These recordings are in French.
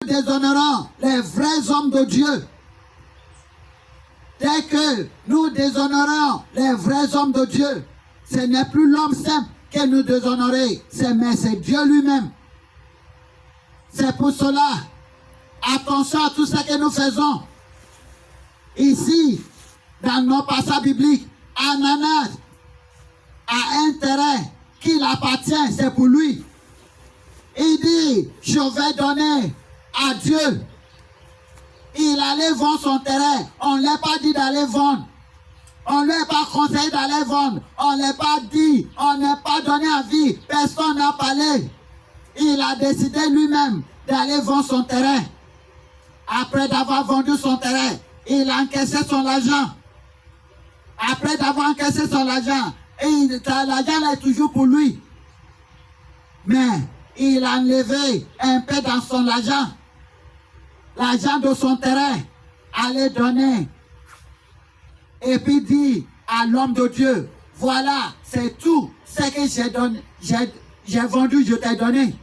déshonorons les vrais hommes de Dieu, dès que nous déshonorons les vrais hommes de Dieu, ce n'est plus l'homme simple que nous déshonorer, mais c'est Dieu lui-même. C'est pour cela, attention à tout ce que nous faisons. Ici, dans nos passages bibliques, Ananas a un terrain qui l'appartient, c'est pour lui. Il dit, je vais donner à Dieu. Il allait vendre son terrain. On ne l'a pas dit d'aller vendre. On ne lui a pas conseillé d'aller vendre. On ne l'a pas dit. On n'a pas donné avis. Personne n'a parlé. Il a décidé lui-même d'aller vendre son terrain. Après d'avoir vendu son terrain, il a encaissé son argent. Après d'avoir encaissé son argent, l'argent est toujours pour lui. Mais il a enlevé un peu dans son argent. L'argent de son terrain, allait donner. Et puis dit à l'homme de Dieu, voilà, c'est tout ce que j'ai vendu, je t'ai donné.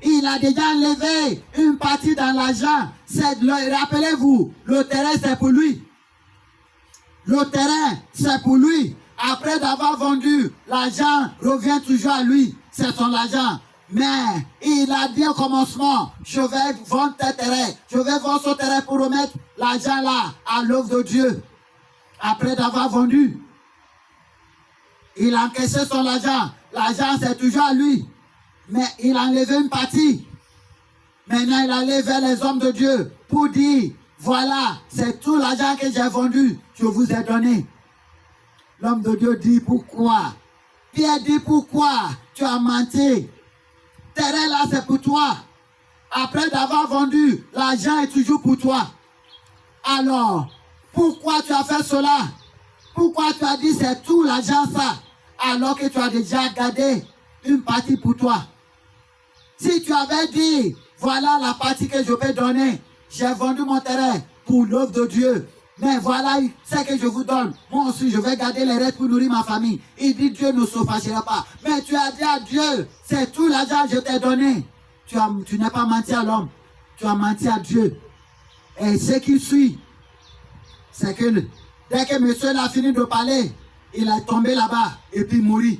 Il a déjà enlevé une partie dans l'argent. Rappelez-vous, le terrain c'est pour lui. Le terrain c'est pour lui. Après d'avoir vendu, l'argent revient toujours à lui. C'est son argent. Mais il a dit au commencement, je vais vendre tes terrains. Je vais vendre ce terrain pour remettre l'argent là à l'œuvre de Dieu. Après d'avoir vendu, il a encaissé son argent. L'argent c'est toujours à lui. Mais il a enlevé une partie. Maintenant, il allait vers les hommes de Dieu pour dire, voilà, c'est tout l'argent que j'ai vendu, je vous ai donné. L'homme de Dieu dit, pourquoi? Pierre dit, pourquoi tu as menti? Terrain là, c'est pour toi. Après d'avoir vendu, l'argent est toujours pour toi. Alors, pourquoi tu as fait cela? Pourquoi tu as dit, c'est tout l'argent ça, alors que tu as déjà gardé une partie pour toi? Si tu avais dit, voilà la partie que je peux donner, j'ai vendu mon terrain pour l'œuvre de Dieu, mais voilà ce que je vous donne, moi aussi je vais garder les restes pour nourrir ma famille. Il dit, Dieu ne se fâchera pas. Mais tu as dit à Dieu, c'est tout l'argent que je t'ai donné. Tu n'as pas menti à l'homme, tu as menti à Dieu. Et ce qui suit, c'est que dès que monsieur a fini de parler, il est tombé là-bas et puis mourit.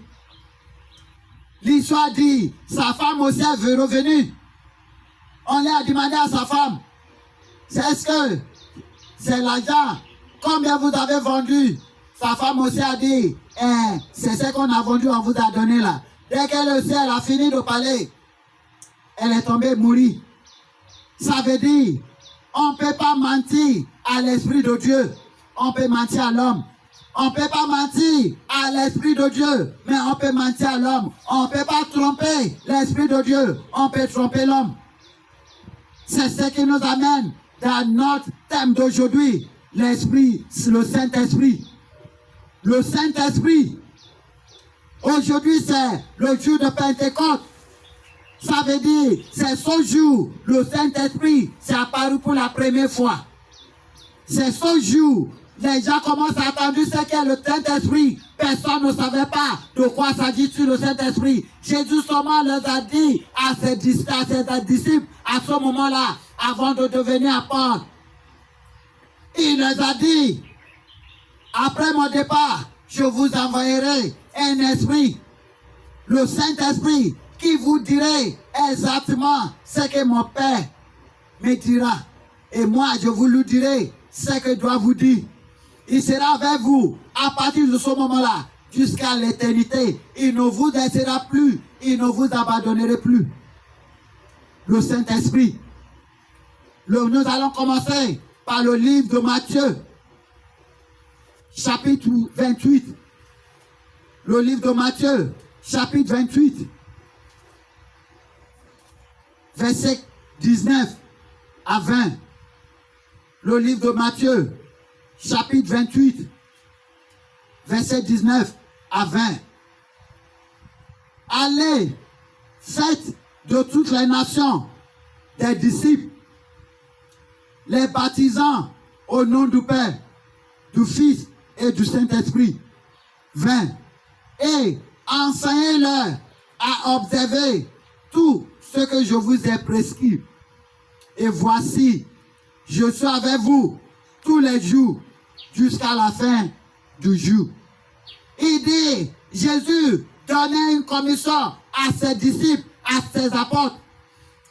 L'histoire dit, sa femme aussi est revenue. On lui a demandé à sa femme, est-ce que c'est l'argent, combien vous avez vendu? Sa femme aussi a dit, c'est ce qu'on a vendu, on vous a donné là. Dès qu'elle a fini de parler, elle est tombée mourir. Ça veut dire, on ne peut pas mentir à l'Esprit de Dieu. On peut mentir à l'homme. On ne peut pas mentir à l'Esprit de Dieu, mais on peut mentir à l'homme. On ne peut pas tromper l'Esprit de Dieu, on peut tromper l'homme. C'est ce qui nous amène dans notre thème d'aujourd'hui, l'Esprit, le Saint-Esprit. Le Saint-Esprit. Aujourd'hui, c'est le jour de Pentecôte. Ça veut dire, c'est ce jour, le Saint-Esprit s'est apparu pour la première fois. C'est ce jour. Les gens commencent à attendre ce qu'est le Saint-Esprit. Personne ne savait pas de quoi s'agit sur le Saint-Esprit. Jésus seulement leur a dit à ses disciples à ce moment-là, avant de devenir apôtres. Il leur a dit, après mon départ, je vous enverrai un esprit, le Saint-Esprit, qui vous dirait exactement ce que mon Père me dira. Et moi, je vous le dirai ce que je dois vous dire. Il sera avec vous à partir de ce moment-là jusqu'à l'éternité. Il ne vous laissera plus, il ne vous abandonnera plus. Le Saint-Esprit. Nous allons commencer par le livre de Matthieu, chapitre 28. Le livre de Matthieu, chapitre 28, verset 19 à 20. Le livre de Matthieu, chapitre 28, verset 19 à 20. Allez, faites de toutes les nations des disciples, les baptisant au nom du Père, du Fils et du Saint-Esprit. 20. Et enseignez-leur à observer tout ce que je vous ai prescrit. Et voici, je suis avec vous tous les jours jusqu'à la fin du jour. Il dit, Jésus donnait une commission à ses disciples, à ses apôtres.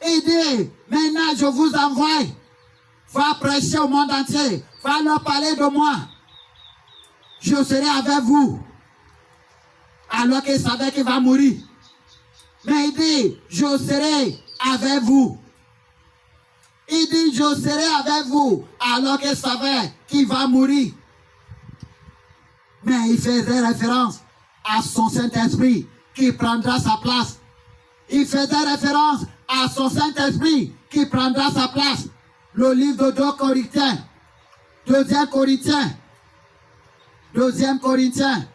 Il dit, maintenant je vous envoie, va prêcher au monde entier, va leur parler de moi. Je serai avec vous. Alors qu'il savait qu'il va mourir. Mais il dit, je serai avec vous. Il dit, je serai avec vous, alors qu'il savait qu'il va mourir. Mais il faisait référence à son Saint-Esprit qui prendra sa place. Il faisait référence à son Saint-Esprit qui prendra sa place. Le livre de 2 Corinthiens, 2 Corinthiens,